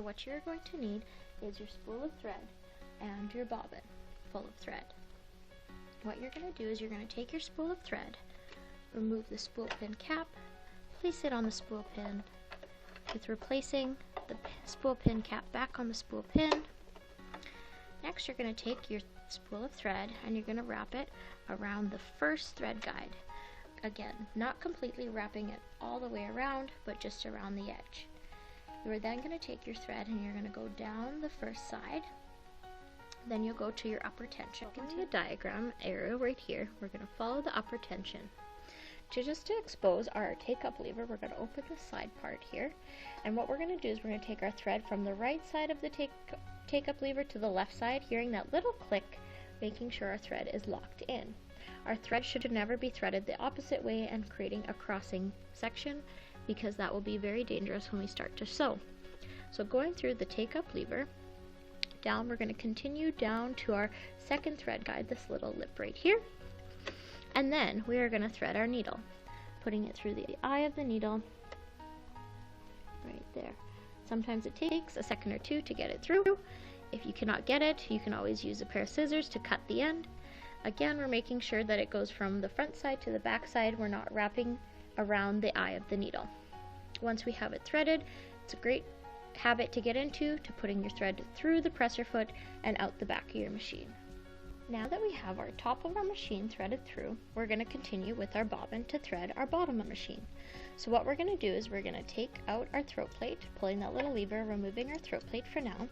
What you're going to need is your spool of thread and your bobbin full of thread. What you're going to do is you're going to take your spool of thread, remove the spool pin cap, place it on the spool pin with replacing the spool pin cap back on the spool pin. Next you're going to take your spool of thread and you're going to wrap it around the first thread guide. Again, not completely wrapping it all the way around, but just around the edge. You are then going to take your thread and you're going to go down the first side. Then you'll go to your upper tension. In the diagram arrow right here, we're going to follow the upper tension. Just to expose our take-up lever, we're going to open the side part here. And what we're going to do is we're going to take our thread from the right side of the take-up lever to the left side, hearing that little click, making sure our thread is locked in. Our thread should never be threaded the opposite way and creating a crossing section, because that will be very dangerous when we start to sew. So going through the take-up lever, down, we're going to continue down to our second thread guide, this little lip right here. And then we are going to thread our needle, putting it through the eye of the needle, right there. Sometimes it takes a second or two to get it through. If you cannot get it, you can always use a pair of scissors to cut the end. Again, we're making sure that it goes from the front side to the back side. We're not wrapping around the eye of the needle. Once we have it threaded, it's a great habit to get into, to putting your thread through the presser foot and out the back of your machine. Now that we have our top of our machine threaded through, we're going to continue with our bobbin to thread our bottom of the machine. So what we're going to do is we're going to take out our throat plate, pulling that little lever, removing our throat plate for now,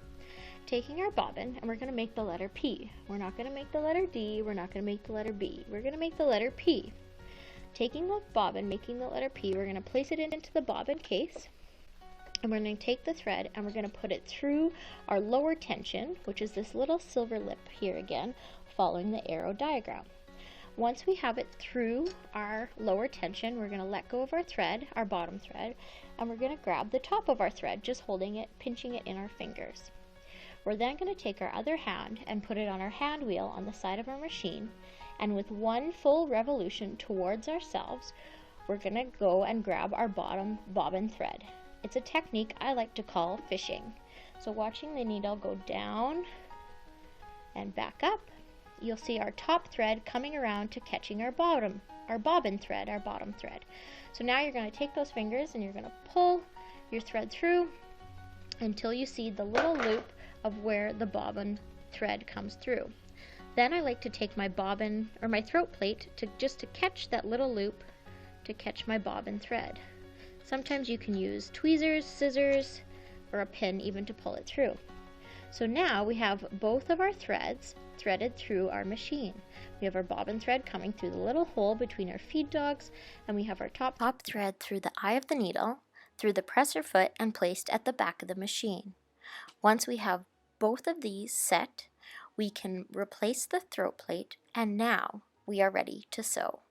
taking our bobbin, and we're going to make the letter P. We're not going to make the letter D, we're not going to make the letter B, we're going to make the letter P. Taking the bobbin, making the letter P, we're going to place it into the bobbin case, and we're going to take the thread and we're going to put it through our lower tension, which is this little silver lip here again, following the arrow diagram. Once we have it through our lower tension, we're going to let go of our thread, our bottom thread, and we're going to grab the top of our thread, just holding it, pinching it in our fingers. We're then going to take our other hand and put it on our hand wheel on the side of our machine, and with one full revolution towards ourselves, we're going to go and grab our bottom bobbin thread. It's a technique I like to call fishing. So watching the needle go down and back up, you'll see our top thread coming around to catching our bobbin thread, our bottom thread. So now you're going to take those fingers and you're going to pull your thread through until you see the little loop of where the bobbin thread comes through. Then I like to take my bobbin or my throat plate to catch that little loop, to catch my bobbin thread. Sometimes you can use tweezers, scissors, or a pin even to pull it through. So now we have both of our threads threaded through our machine. We have our bobbin thread coming through the little hole between our feed dogs, and we have our top thread through the eye of the needle, through the presser foot, and placed at the back of the machine. Once we have both of these set, we can replace the throat plate, and now we are ready to sew.